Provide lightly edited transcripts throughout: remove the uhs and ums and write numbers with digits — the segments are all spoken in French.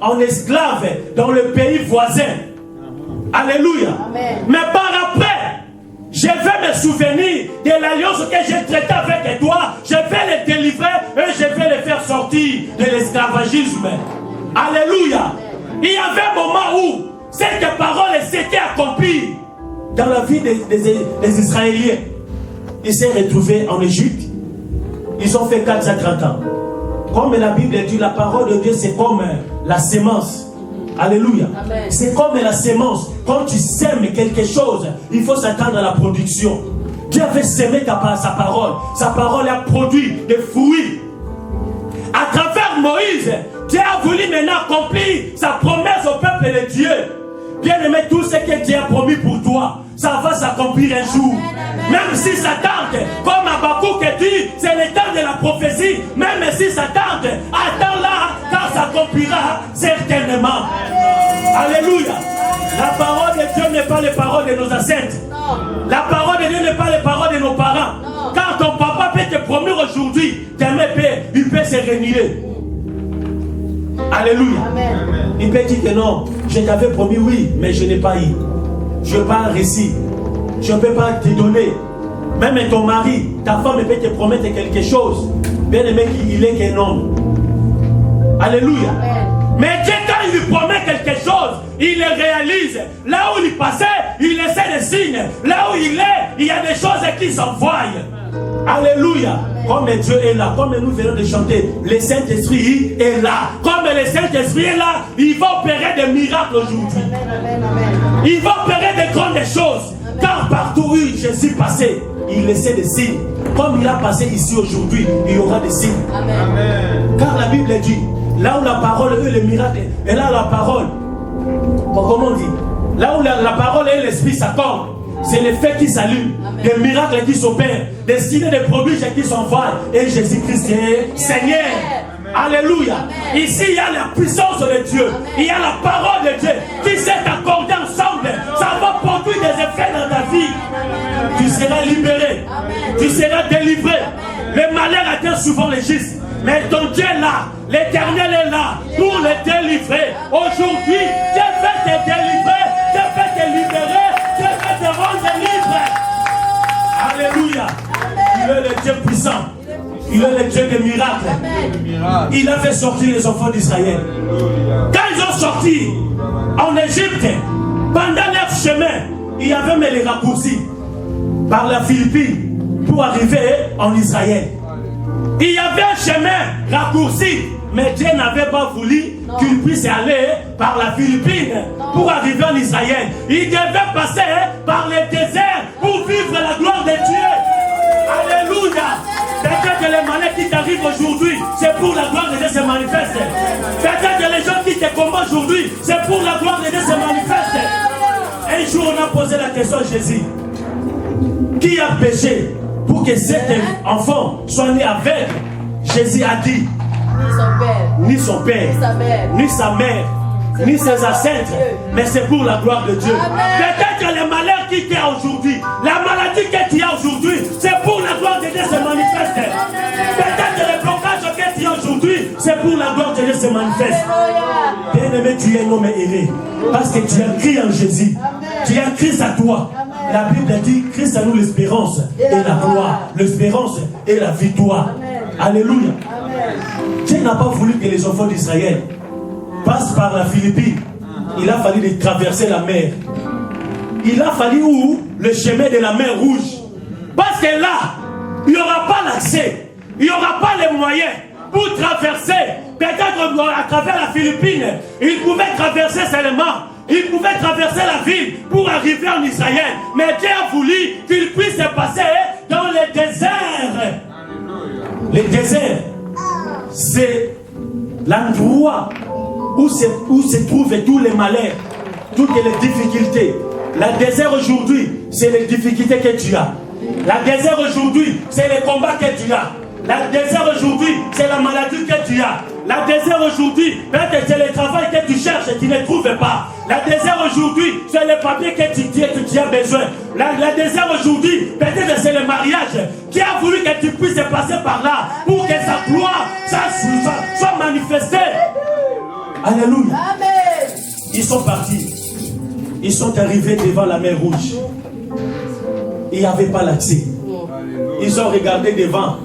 en esclave dans le pays voisin. Alléluia. Amen. Mais par après, je vais me souvenir de l'alliance que j'ai traitée avec toi. Je vais les délivrer et je vais les faire sortir de l'esclavagisme. Alléluia. Il y avait un moment où cette parole s'était accomplie dans la vie des Israéliens. Ils s'est retrouvés en Égypte. Ils ont fait 430 ans. Comme la Bible dit, la parole de Dieu, c'est comme la sémence. Alléluia. C'est comme la sémence. Quand tu sèmes quelque chose, il faut s'attendre à la production. Dieu avait sémé sa parole. Sa parole a produit des fruits. À travers Moïse, Dieu a voulu maintenant accomplir sa promesse au peuple de Dieu. Bien aimé, tout ce que Dieu a promis pour toi, ça va s'accomplir un jour. Même si ça tarde, comme Habakkuk dit, c'est le temps de la prophétie. Même si ça tarde, attends-la, car ça s'accomplira certainement. Alléluia. La parole de Dieu n'est pas les paroles de nos ancêtres. La parole de Dieu n'est pas les paroles de nos parents. Quand ton papa peut te promettre aujourd'hui, demain il peut se renier. Alléluia. Amen. Il peut dire que non, je t'avais promis oui, mais je n'ai pas eu. Je n'ai pas réussi. Je ne peux pas te donner. Même ton mari, ta femme peut te promettre quelque chose. Bien aimé, il est qu'un homme. Alléluia. Amen. Mais Dieu, quand il lui promet quelque chose, il le réalise. Là où il passait, il laissait des signes. Là où il est, il y a des choses qui s'envoient. Alléluia. Comme Dieu est là, comme nous venons de chanter, le Saint-Esprit est là. Comme le Saint-Esprit est là, il va opérer des miracles aujourd'hui. Il va opérer des grandes choses. Car partout où Jésus passait, il laissait des signes. Comme il a passé ici aujourd'hui, il y aura des signes. Amen. Car la Bible dit, là où la parole est le miracle, et là la parole, comment on dit, là où la parole et l'esprit s'accordent, c'est les faits qui s'allument, des miracles qui s'opèrent, des signes, des prodiges qui s'envoient, et Jésus-Christ est Seigneur. Alléluia. Amen. Ici il y a la puissance de Dieu. Amen. Il y a la parole de Dieu qui s'est accordée ensemble. Ça va produire des effets dans ta vie. Amen. Tu seras libéré. Amen. Tu seras délivré. Amen. Le malheur atteint souvent les justes. Mais ton Dieu est là. L'Éternel est là pour le délivrer. Aujourd'hui, Dieu veut te délivrer. Dieu veut te libérer. Dieu veut te rendre libre. Alléluia. Amen. Il est le Dieu puissant. Il est le Dieu des miracles. Amen. Il a fait sortir les enfants d'Israël. Quand ils ont sorti en Égypte, pendant leur chemin, il y avait même les raccourcis par la Philippine pour arriver en Israël. Il y avait un chemin raccourci, mais Dieu n'avait pas voulu qu'il puisse aller par la Philippine pour arriver en Israël. Il devait passer par le désert pour vivre la gloire de Dieu. Alléluia. Peut-être que les malheurs qui t'arrivent aujourd'hui, c'est pour la gloire de Dieu se manifeste. Peut-être que les gens qui te combattent aujourd'hui, c'est pour la gloire de Dieu se manifeste. Un jour, on a posé la question à Jésus. Qui a péché pour que cet enfant soit né aveugle? Jésus a dit, ni son père, ni sa mère, ni ses ancêtres, mais c'est pour la gloire de Dieu. Peut-être que les malheurs qui tu as aujourd'hui, la maladie que tu as aujourd'hui, c'est pour la gloire de Dieu se manifeste. Peut-être que les blocages que tu as aujourd'hui, c'est pour la gloire de Dieu se manifeste. Bien-aimé, tu es un homme aimé, parce que tu as crié en Jésus. Tu as Christ à toi. La Bible dit, Christ a nous l'espérance et la gloire. L'espérance et la victoire. Alléluia. Dieu n'a pas voulu que les enfants d'Israël passent par la Philippine. Il a fallu de traverser la mer. Il a fallu où? Le chemin de la mer Rouge. Parce que là, il n'y aura pas l'accès. Il n'y aura pas les moyens pour traverser. Peut-être à travers la Philippine, il pouvait traverser seulement. Il pouvait traverser la ville pour arriver en Israël. Mais Dieu a voulu qu'il puisse passer dans le désert. Le désert, c'est l'endroit où se trouvent tous les malheurs, toutes les difficultés. Le désert aujourd'hui, c'est les difficultés que tu as. Le désert aujourd'hui, c'est les combats que tu as. Le désert aujourd'hui, c'est la maladie que tu as. Le désert aujourd'hui, peut-être c'est le travail que tu cherches et tu ne trouves pas. Le désert aujourd'hui, c'est le papier que tu as besoin. Le désert aujourd'hui, peut-être c'est le mariage qui a voulu que tu puisses passer par là pour que sa gloire soit manifestée. Alléluia. Amen. Ils sont partis. Ils sont arrivés devant la mer Rouge. Il n'y avait pas l'accès. Ils ont regardé devant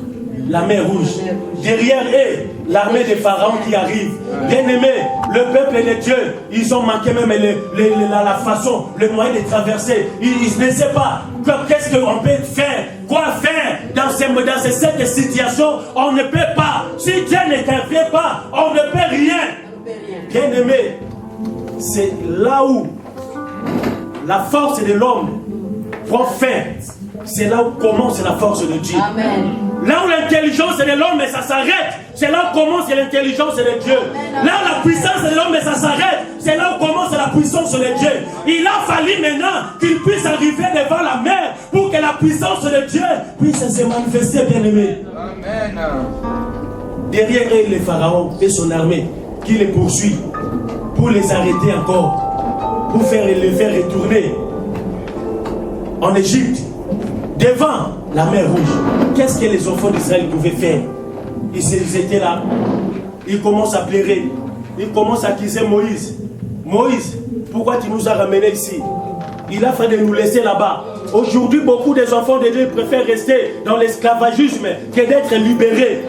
la mer Rouge. Derrière eux, l'armée des pharaons qui arrive. Bien aimé, le peuple de Dieu, ils ont manqué même la façon, le moyen de traverser. Ils ne savaient pas qu'est-ce qu'on peut faire, quoi faire dans cette situation. On ne peut pas. Si Dieu n'intervient pas, on ne peut rien. Bien aimé, c'est là où la force de l'homme prend fin. C'est là où commence la force de Dieu. Amen. Là où l'intelligence de l'homme, ça s'arrête. C'est là où commence l'intelligence de Dieu. Amen. Là où la puissance de l'homme, ça s'arrête. C'est là où commence la puissance de Dieu. Il a fallu maintenant qu'il puisse arriver devant la mer pour que la puissance de Dieu puisse se manifester, bien aimé. Amen. Derrière eux, les pharaons et son armée qui les poursuit pour les arrêter encore, pour les faire retourner en Égypte. Devant la mer Rouge, qu'est-ce que les enfants d'Israël pouvaient faire? Ils étaient là. Ils commencent à pleurer. Ils commencent à accuser Moïse. Moïse, pourquoi tu nous as ramenés ici? Il a fallu nous laisser là-bas. Aujourd'hui, beaucoup des enfants de Dieu préfèrent rester dans l'esclavagisme que d'être libérés.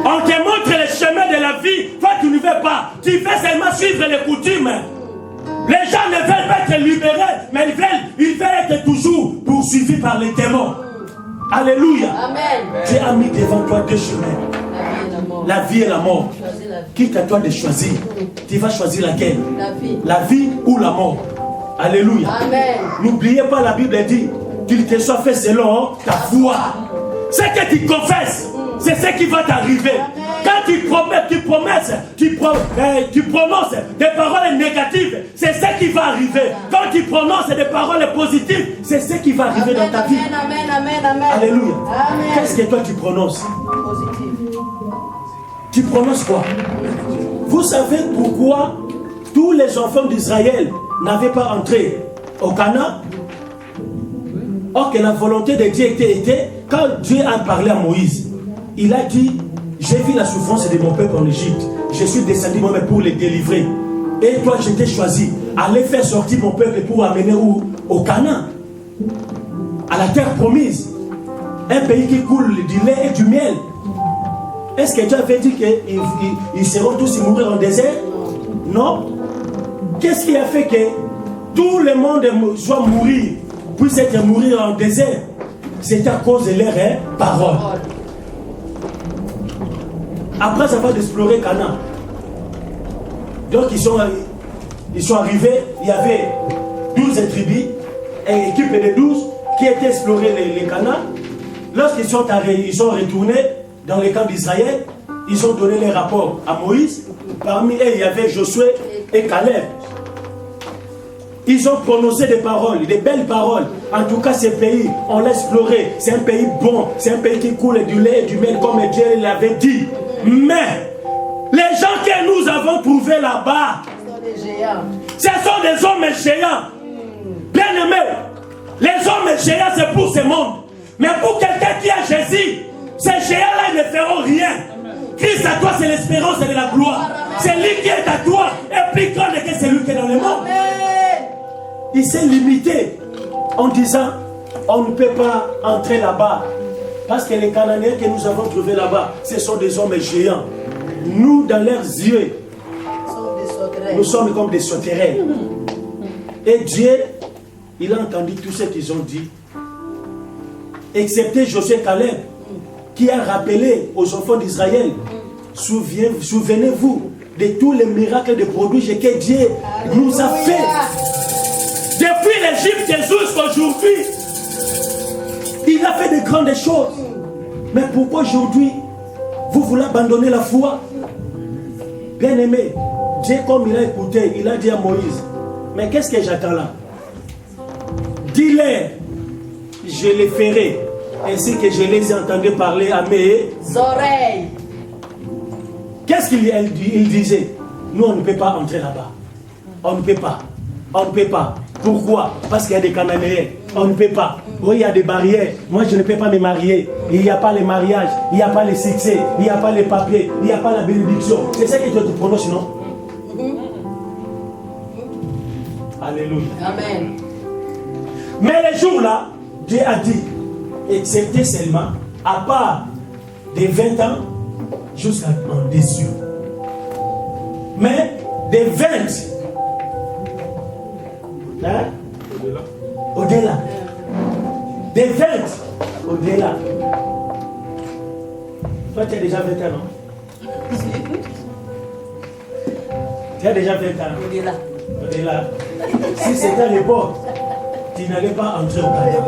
On te montre le chemin de la vie. Toi, tu ne veux pas. Tu veux seulement suivre les coutumes. Les gens ne veulent pas être libérés, mais ils veulent être toujours poursuivis par les démons. Alléluia. Amen. Dieu a mis devant toi deux chemins. La vie et la mort. Quitte à toi de choisir. Tu vas choisir laquelle? La vie ou la mort. Alléluia. Amen. N'oubliez pas, la Bible dit qu'il te soit fait selon ta foi. Ce que tu confesses, c'est ce qui va t'arriver. Quand tu prononces des paroles négatives, c'est ce qui va arriver. Quand tu prononces des paroles positives, c'est ce qui va arriver dans ta vie. Amen, amen, amen. Alléluia. Amen. Qu'est-ce que toi tu prononces? Positif. Tu prononces quoi? Vous savez pourquoi tous les enfants d'Israël n'avaient pas entré au Canaan? Or que la volonté de Dieu était, quand Dieu a parlé à Moïse, il a dit, j'ai vu la souffrance de mon peuple en Égypte, je suis descendu moi-même pour les délivrer. Et toi, je t'ai choisi, aller faire sortir mon peuple pour amener au Canaan, à la terre promise, un pays qui coule du lait et du miel. Est-ce que Dieu avait dit qu'ils seront tous mourir en désert? Non. Qu'est-ce qui a fait que tout le monde soit mourir, puisse être mourir en désert? C'est à cause de leurs paroles. Après avoir exploré Canaan, donc ils sont arrivés, il y avait 12 tribus, une équipe de 12 qui étaient explorés les Canaan. Lorsqu'ils sont retournés dans les camps d'Israël, ils ont donné les rapports à Moïse. Parmi eux, il y avait Josué et Caleb. Ils ont prononcé des paroles, des belles paroles. En tout cas, ce pays, on l'a exploré. C'est un pays bon, c'est un pays qui coule du lait et du miel, comme Dieu l'avait dit. Mais les gens que nous avons trouvés là-bas, ce sont des hommes géants. Bien aimés, les hommes géants, c'est pour ce monde. Mais pour quelqu'un qui a Jésus, ces géants-là, ils ne feront rien. Christ à toi, c'est l'espérance et la gloire. C'est lui qui est à toi, et plus grand que celui qui est dans le monde. Il s'est limité en disant, on ne peut pas entrer là-bas. Parce que les Cananéens que nous avons trouvés là-bas, ce sont des hommes géants. Nous, dans leurs yeux, nous sommes comme des sauterelles. Et Dieu, il a entendu tout ce qu'ils ont dit. Excepté Josué Caleb, qui a rappelé aux enfants d'Israël, souvenez-vous de tous les miracles de prodiges que Dieu nous a fait. Depuis l'Égypte jusqu'à aujourd'hui, il a fait de grandes choses. Mais pourquoi aujourd'hui, vous voulez abandonner la foi? Bien aimé, Dieu, comme il a écouté, il a dit à Moïse, mais qu'est-ce que j'attends là? Dis-leur, je les ferai, ainsi que je les ai entendus parler à mes oreilles. Qu'est-ce qu'il disait? Nous, on ne peut pas entrer là-bas. On ne peut pas. On ne peut pas. Pourquoi? Parce qu'il y a des Cananéens. On ne peut pas. Oui, il y a des barrières. Moi, je ne peux pas me marier. Il n'y a pas le mariage. Il n'y a pas le succès. Il n'y a pas les papiers. Il n'y a pas la bénédiction. C'est ça que tu te prononces, non? Alléluia. Amen. Mais les jours-là, Dieu a dit, excepté seulement, à part des 20 ans, jusqu'à en des yeux. Mais des 20, hein? Au-delà. Des 20, au-delà. Toi, tu as déjà 20 ans, non? Tu as déjà 20 ans. Au-delà. Au-delà. Si c'était à l'époque, tu n'allais pas entrer au Canada,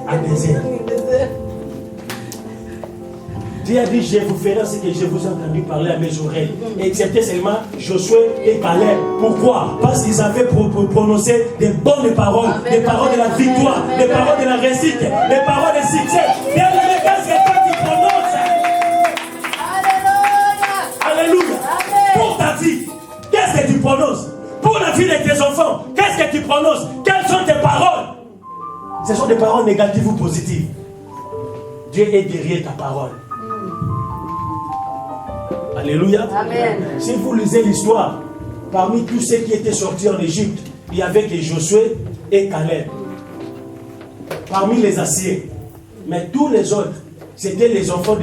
à désert. Dieu a dit, je vous ferai ce que je vous ai entendu parler à mes oreilles. Excepté seulement Josué et Caleb. Pourquoi? Parce qu'ils avaient prononcé des bonnes paroles, des paroles de la victoire, des paroles de la réussite, des paroles de succès. Bien aimé, qu'est-ce que toi tu prononces? Alléluia. Pour ta vie, qu'est-ce que tu prononces? Pour la vie de tes enfants, qu'est-ce que tu prononces? Quelles sont tes paroles? Ce sont des paroles négatives ou positives. Dieu est derrière ta parole. Alléluia. Amen. Si vous lisez l'histoire, parmi tous ceux qui étaient sortis en Égypte, il y avait que Josué et Caleb. Parmi les Assyriens. Mais tous les autres, c'était les enfants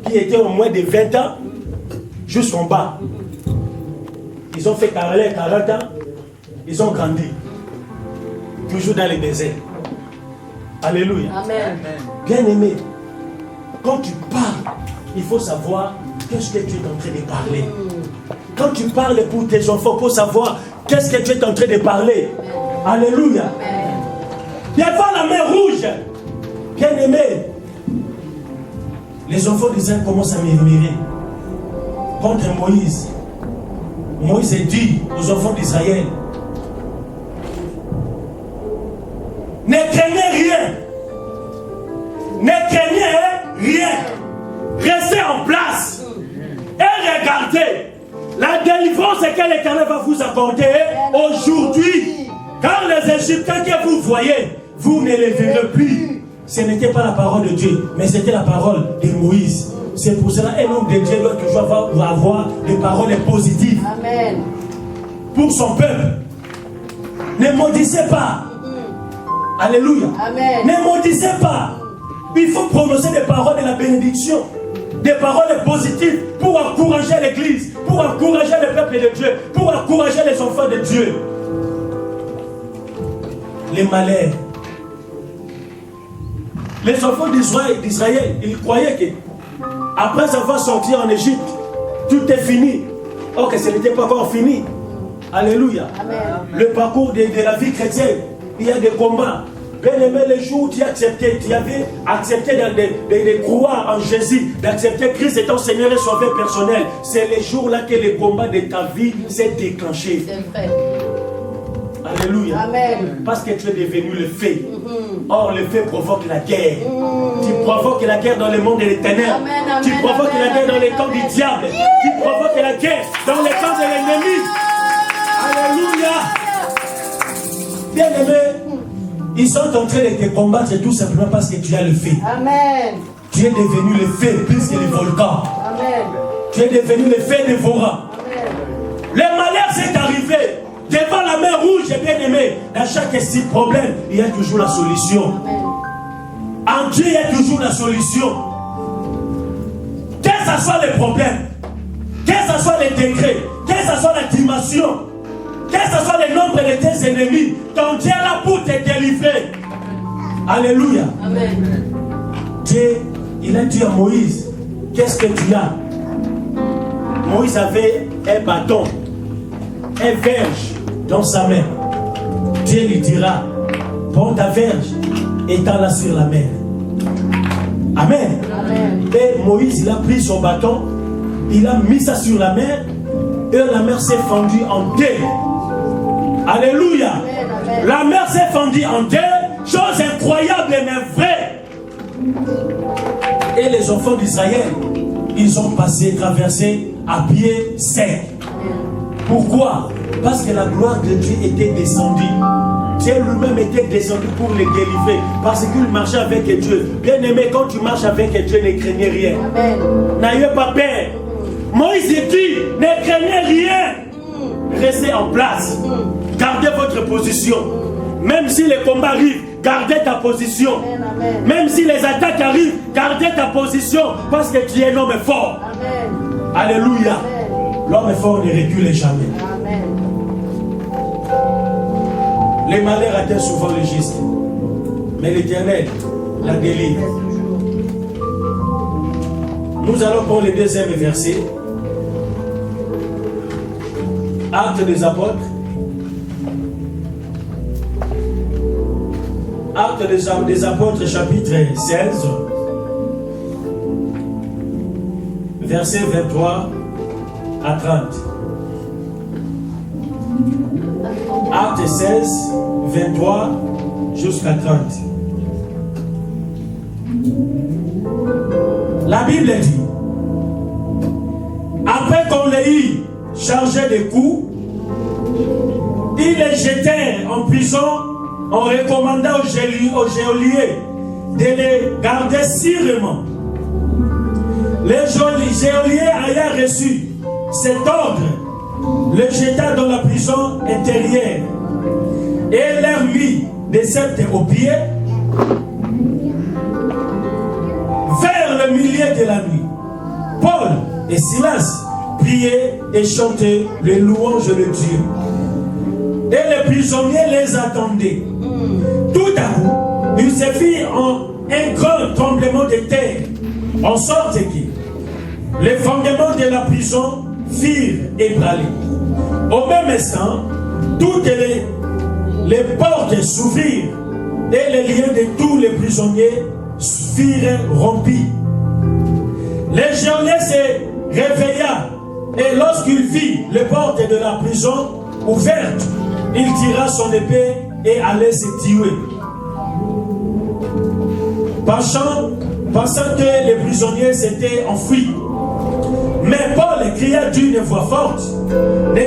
qui étaient au moins de 20 ans jusqu'en bas. Ils ont fait 40 ans, ils ont grandi. Toujours dans les déserts. Alléluia. Amen. Bien aimé, quand tu parles, il faut savoir qu'est-ce que tu es en train de parler. Quand tu parles pour tes enfants, il faut savoir qu'est-ce que tu es en train de parler. Alléluia. Devant la mer rouge, bien aimé, les enfants d'Israël commencent à murmurer contre Moïse. Moïse dit aux enfants d'Israël, ne craignez rien. Ne craignez rien. Restez en place. Et regardez la délivrance que l'Éternel va vous accorder aujourd'hui. Car les Égyptiens que vous voyez, vous ne les verrez plus. Ce n'était pas la parole de Dieu, mais c'était la parole de Moïse. C'est pour cela qu'un homme de Dieu doit toujours avoir des paroles positives. Amen. Pour son peuple. Ne maudissez pas. Alléluia. Amen. Ne maudissez pas. Il faut prononcer des paroles de la bénédiction. Des paroles positives pour encourager l'église, pour encourager le peuple de Dieu, pour encourager les enfants de Dieu. Les malheurs. Les enfants d'Israël, ils croyaient que après avoir sorti en Égypte, tout est fini. Or que ce n'était pas encore fini. Alléluia. Amen. Le parcours de la vie chrétienne, il y a des combats. Bien aimé, les jours où tu avais accepté de croire en Jésus, d'accepter Christ étant Seigneur et Sauveur personnel, c'est les jours-là que le combat de ta vie s'est déclenché. C'est vrai. Alléluia. Amen. Parce que tu es devenu le fait. Or, le fait provoque la guerre. Tu provoques la guerre dans le monde des ténèbres. Amen, Tu amen, provoques amen, la guerre dans amen, les camps amen. du diable. Tu provoques la guerre dans les camps de l'ennemi. Alléluia. Bien aimé, ils sont en train de te combattre tout simplement parce que tu as le fait. Amen. Tu es devenu le fait plus que le volcan. Amen. Tu es devenu le fait dévorant. Amen. Le malheur s'est arrivé devant la mer rouge, bien aimé. Dans chaque petit problème, il y a toujours la solution. Amen. En Dieu, il y a toujours la solution. Que ce soit les problèmes, que ce soit les décrets, que ce soit la dimension, que ce soit le nombre de tes ennemis, ton Dieu est là pour te délivrer. Alléluia. Amen. Dieu, il a dit à Moïse, qu'est-ce que tu as? Moïse avait un bâton, un verge dans sa main. Dieu lui dira, prends ta verge, étends-la sur la mer. Amen. Amen. Et Moïse, il a pris son bâton, il a mis ça sur la mer, et la mer s'est fendue en deux. Alléluia. Amen, amen. La mer s'est fendue en deux, chose incroyable mais vraie. Et les enfants d'Israël, ils ont traversé à pied sec. Pourquoi? Parce que la gloire de Dieu était descendue. Dieu lui-même était descendu pour les délivrer. Parce qu'il marchait avec Dieu. Bien aimé, quand tu marches avec Dieu, ne craignez rien. Amen. N'ayez pas peur. Moïse dit, ne craignez rien. restez en place. Gardez votre position. Même si les combats arrivent, gardez ta position. Amen. Même si les attaques arrivent, gardez ta position. Parce que tu es un homme fort. Amen. Alléluia. L'homme fort ne recule jamais. Amen. Les malheurs atteignent souvent le juste. Mais l'Éternel la délivre. Nous allons prendre le deuxième verset. Actes des apôtres. Actes des apôtres, chapitre 16. Verset 23 à 30. Actes 16, 23 jusqu'à 30. La Bible dit, après qu'on les eut chargés de coups, ils les jetèrent en prison en recommandant aux geôliers de les garder sûrement. Les geôliers ayant reçu cet ordre, le jeta dans la prison intérieure et leur mit des sceptres aux pieds vers le milieu de la nuit. Paul et Silas priaient et chantaient les louanges de Dieu. Et les prisonniers les attendaient. Tout à coup, il se fit un grand tremblement de terre, en sorte que les fondements de la prison firent ébranler. Au même instant, toutes les portes s'ouvrirent et les liens de tous les prisonniers firent rompus. Le geôlier se réveilla et lorsqu'il vit les portes de la prison ouvertes, il tira son épée et allait se tuer. Pensant que les prisonniers s'étaient enfuis. Mais Paul cria d'une voix forte, ne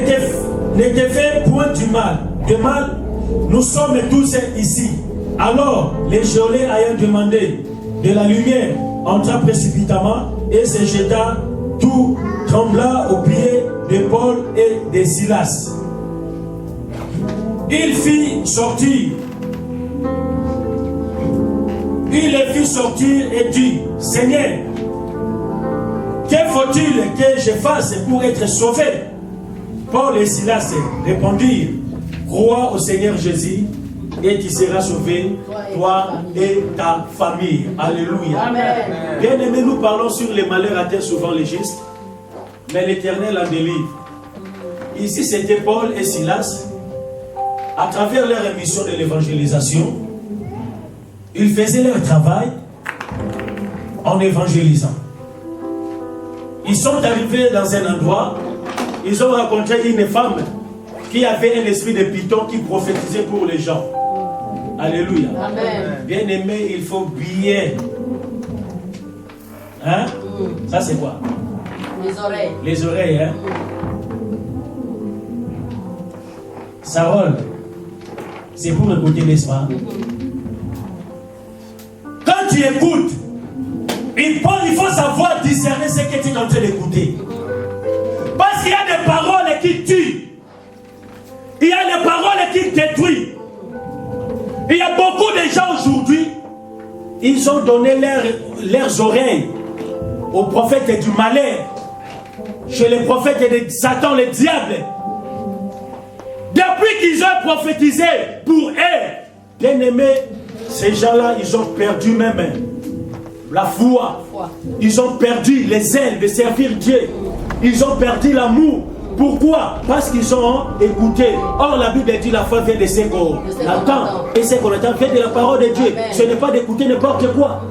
te fais point du mal. De mal, nous sommes tous ici. Alors les geôliers ayant demandé de la lumière entra précipitamment et se jeta, tout trembla aux pieds de Paul et de Silas. Il les fit sortir et dit, Seigneur, que faut-il que je fasse pour être sauvé? Paul et Silas répondirent, crois au Seigneur Jésus et tu seras sauvé, toi et ta famille. Alléluia. Amen. Bien aimé, nous parlons sur les malheurs atteints souvent les justes, mais l'Éternel en délivre. Ici, c'était Paul et Silas. À travers leur émission de l'évangélisation, ils faisaient leur travail en évangélisant. Ils sont arrivés dans un endroit, ils ont rencontré une femme qui avait un esprit de python qui prophétisait pour les gens. Alléluia. Amen. Bien aimé, il faut bien. Hein? Ça c'est quoi? Les oreilles. Les oreilles, hein? Sarol, c'est pour écouter, n'est-ce pas? Quand tu écoutes, il faut savoir discerner ce que tu es en train d'écouter. Parce qu'il y a des paroles qui tuent. Il y a des paroles qui détruisent. Il y a beaucoup de gens aujourd'hui, ils ont donné leurs oreilles aux prophètes du malheur, chez les prophètes de Satan, le diable. Depuis qu'ils ont prophétisé pour eux, bien aimés, ces gens-là, ils ont perdu même la foi. Ils ont perdu les ailes de servir Dieu. Ils ont perdu l'amour. Pourquoi? Parce qu'ils ont écouté. Or, la Bible dit la foi vient de ce qu'on attend. Et ce qu'on attend vient de la parole de Dieu. Amen. Ce n'est pas d'écouter n'importe quoi.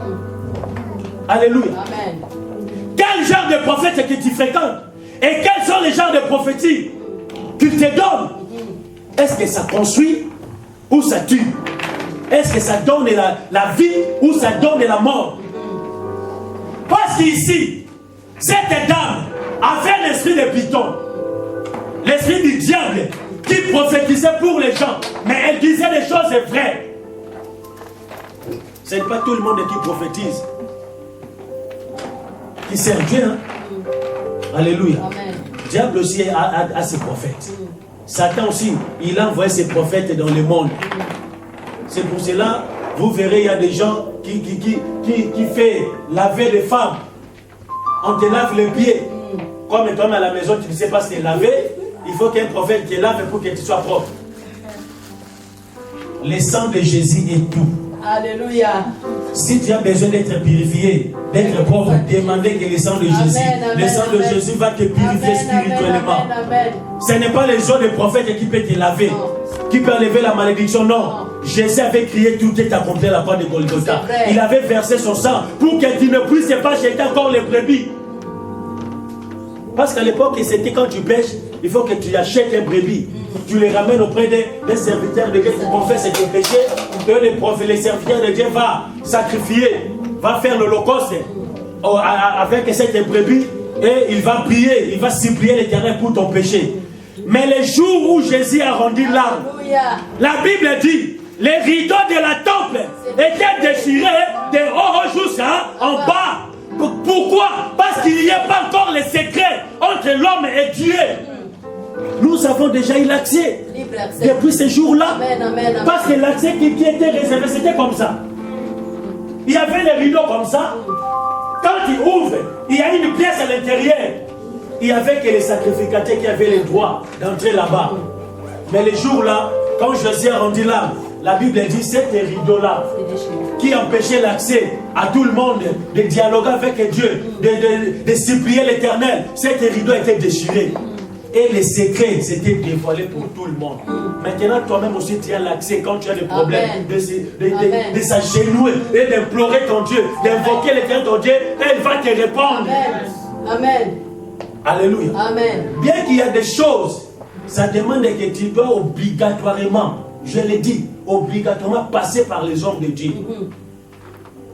Alléluia. Amen. Quel genre de prophète que tu fréquentes? Et quels sont les genres de prophéties qu'il te donne? Est-ce que ça construit ou ça tue? Est-ce que ça donne la vie ou ça donne la mort? Parce qu'ici, cette dame avait l'esprit de python, l'esprit du diable qui prophétisait pour les gens, mais elle disait des choses vraies. Ce n'est pas tout le monde qui prophétise, qui sert Dieu. Hein? Alléluia. Amen. Le diable aussi a ses prophètes. Satan aussi, il a envoyé ses prophètes dans le monde. C'est pour cela, vous verrez, il y a des gens qui font laver les femmes. On te lave les pieds. Comme toi à la maison, tu ne sais pas se laver, il faut qu'un prophète te lave pour que tu sois propre. Le sang de Jésus est tout. Alléluia. Si tu as besoin d'être purifié, d'être pauvre, demandez que le sang de Jésus, le sang de Jésus va te purifier spirituellement. Ce n'est pas les eaux des prophètes qui peuvent te laver, qui peuvent enlever la malédiction, non. Jésus avait crié, tout est accompli à la croix de Golgotha. Il avait versé son sang pour que tu ne puisses pas jeter encore les brebis. Parce qu'à l'époque, c'était quand tu pêches, il faut que tu achètes un brebis. Tu les ramènes auprès des serviteurs de Dieu qui confessent tes péchés. Et les serviteurs de Dieu vont sacrifier, va faire l'holocauste avec cette brebis. Et il va prier, il va supplier l'Éternel pour ton péché. Mais le jour où Jésus a rendu l'âme, la Bible dit, les rideaux de la temple étaient déchirés de haut jusqu'en bas. Pourquoi? Parce qu'il n'y a pas encore le secret entre l'homme et Dieu. Nous avons déjà eu l'accès depuis ce jour-là. Parce que l'accès qui était réservé, c'était comme ça. Il y avait les rideaux comme ça. Quand il ouvre, il y a une pièce à l'intérieur. Il n'y avait que les sacrificateurs qui avaient le droit d'entrer là-bas. Mais les jours-là, quand Jésus a rendu l'âme, la Bible dit c'était rideau-là qui empêchait l'accès à tout le monde de dialoguer avec Dieu, de supplier l'Éternel. Cet rideau était déchiré. Et les secrets s'étaient dévoilés pour tout le monde. Maintenant, toi-même aussi, tu as l'accès quand tu as des problèmes de s'agenouiller et d'implorer ton Dieu, d'invoquer l'Éternel ton Dieu, et il va te répondre. Amen. Alléluia. Amen. Bien qu'il y a des choses, ça demande que tu dois obligatoirement, je l'ai dit, obligatoirement passer par les hommes de Dieu.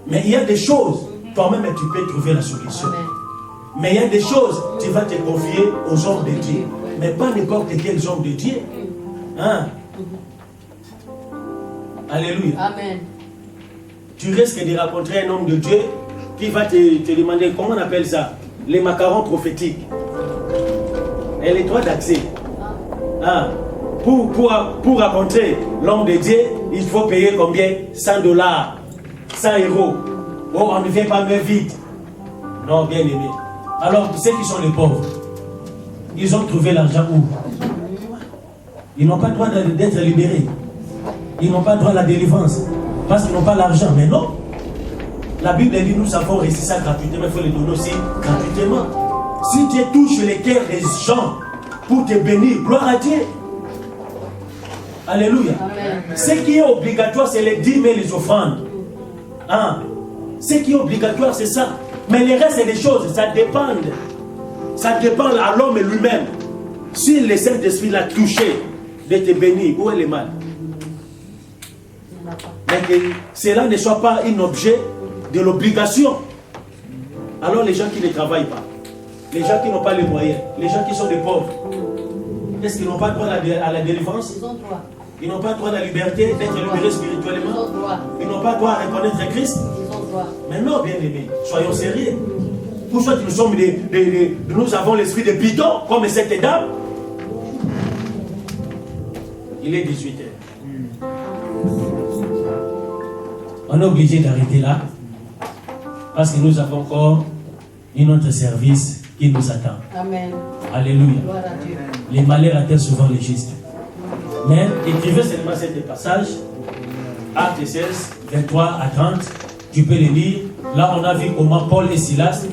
Mais il y a des choses, toi-même tu peux trouver la solution. Amen. Mais il y a des choses, tu vas te confier aux hommes de Dieu. Mais pas n'importe quels hommes de Dieu. Hein? Alléluia. Amen. Tu risques de rencontrer un homme de Dieu qui va te demander, comment on appelle ça? Les macarons prophétiques. Et les droits d'accès. Hein? Pour rencontrer l'homme de Dieu, il faut payer combien? 100 $, 100 €. Oh, on ne vient pas me vite. Non, bien aimé. Alors, ceux qui sont les pauvres, ils ont trouvé l'argent où? Ils n'ont pas le droit d'être libérés. Ils n'ont pas le droit à la délivrance. Parce qu'ils n'ont pas l'argent. Mais non. La Bible dit, nous avons reçu ça gratuitement. Il faut les donner aussi gratuitement. Si Dieu touche les cœurs des gens pour te bénir, gloire à Dieu. Alléluia. Amen. Ce qui est obligatoire, c'est les dîmes et les offrandes. Hein? Ce qui est obligatoire, c'est ça. Mais le reste, c'est des choses, ça dépend. Ça dépend à l'homme lui-même. Si le Saint-Esprit l'a touché de te bénir, où est le mal? Mais que cela ne soit pas un objet de l'obligation. Alors les gens qui ne travaillent pas, les gens qui n'ont pas les moyens, les gens qui sont des pauvres, est-ce qu'ils n'ont pas droit à la délivrance? Ils ont droit. Ils n'ont pas droit à la liberté d'être libérés spirituellement? Ils n'ont pas droit à reconnaître Christ? Mais non, bien aimé, soyons sérieux. Pour ça, nous avons l'esprit de bidon, comme cette dame. Il est 18h. On est obligé d'arrêter là, parce que nous avons encore un autre service qui nous attend. Amen. Alléluia. Gloire à Dieu. Les malheurs atteignent souvent les justes. Mais écrivez seulement ce passage, Actes 16, 23 à 30. Tu peux le lire. Là, on a vu comment Paul et Silas,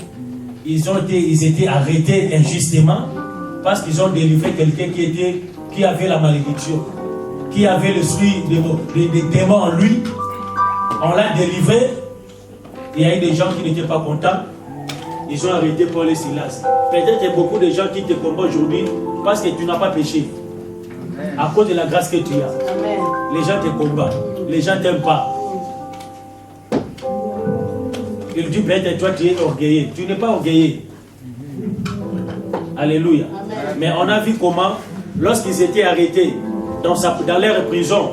ils étaient arrêtés injustement parce qu'ils ont délivré quelqu'un qui avait la malédiction, qui avait le fruit des démons en lui. On l'a délivré. Il y a eu des gens qui n'étaient pas contents. Ils ont arrêté Paul et Silas. Peut-être qu'il y a beaucoup de gens qui te combattent aujourd'hui parce que tu n'as pas péché. À cause de la grâce que tu as. Amen. Les gens te combattent. Les gens ne t'aiment pas. Il dit peut-être toi tu es orgueilleux. Tu n'es pas orgueilleux. Alléluia. Amen. Mais on a vu comment, lorsqu'ils étaient arrêtés dans leur prison,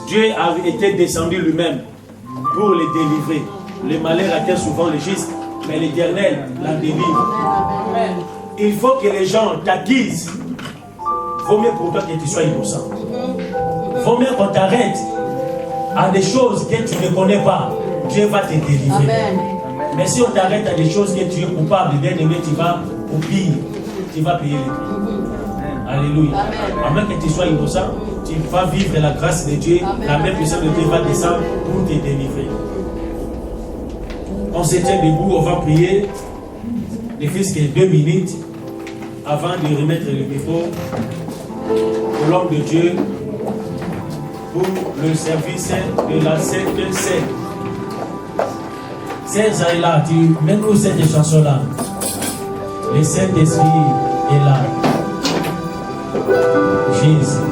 Dieu a été descendu lui-même pour les délivrer. Les malheurs atteignent souvent les justes, mais l'Éternel la délivre. Amen. Il faut que les gens t'acquisent vaut mieux pour toi que tu sois innocent. Vaut mieux qu'on t'arrête à des choses que tu ne connais pas. Dieu va te délivrer. Amen. Mais si on t'arrête à des choses que tu es coupable, bien aimé, tu vas payer les prix. Alléluia. Amen. Que tu sois innocent, tu vas vivre la grâce de Dieu. Amen. La même puissance de Dieu va descendre pour te délivrer. On se tient debout, on va prier. Ne fût-ce que 2 minutes avant de remettre le micro au l'homme de Dieu pour le service de la Sainte Seine. Seigneur est là, tu mets-nous cette chanson-là. Le Saint-Esprit est là. Jésus.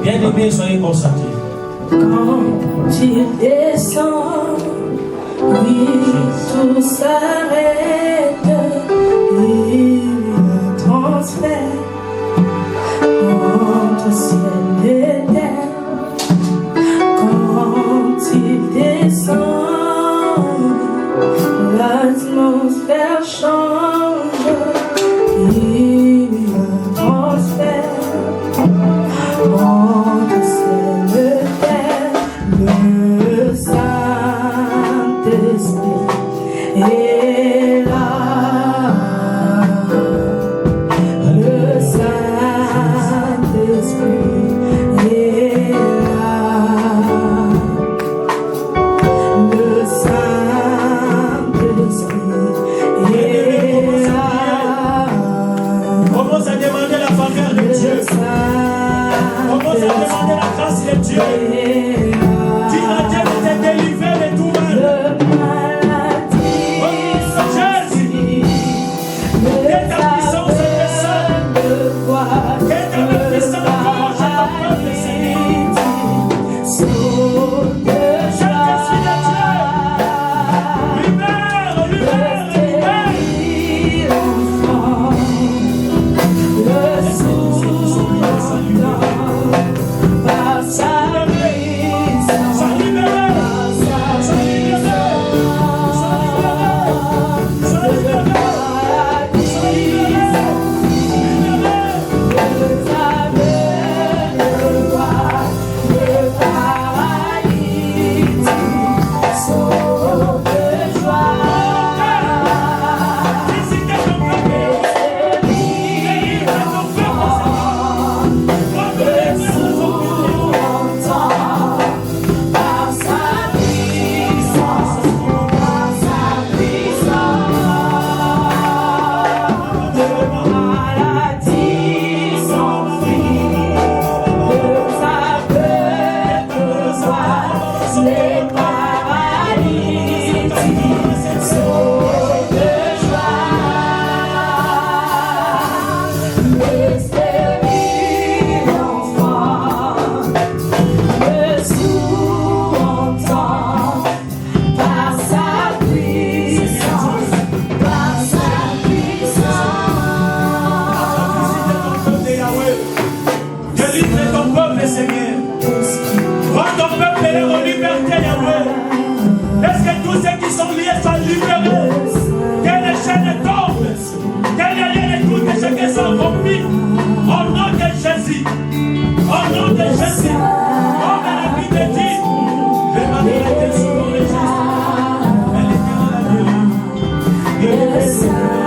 Bien-aimés, soyez concentrés. Quand tu descends, oui, tout s'arrête. Il y a un transfert entre ciel et terre. Quand tu descends, l'atmosphère change. Il y a un transfert entre ciel et terre. Le Saint-Esprit est là. Le Saint-Esprit est là. Le Saint-Esprit est là. Commence à demander la faveur de Dieu. Commence à demander la grâce de Dieu. Dis à Dieu de te délivrer de tout mal. Jésus, que ta puissance descende. Que ta puissance commence à t'apprendre, Seigneur. Je suis de Dieu. Libère, libère, libère. Par sa puissance. Sois libéré. Sois libéré. Sois libéré. Sois libéré. Délivre ton peuple, Seigneur. Rends ton peuple en liberté, Yahweh. Est-ce que tous ceux qui sont liés soient libérés? Que les chaînes tombent. Que les liens de tout, que chacun soit rempli. Au nom de Jésus. Au nom de Jésus. Comme la Bible dit. Le mal était souvent les gestes. Elle était dans la vie.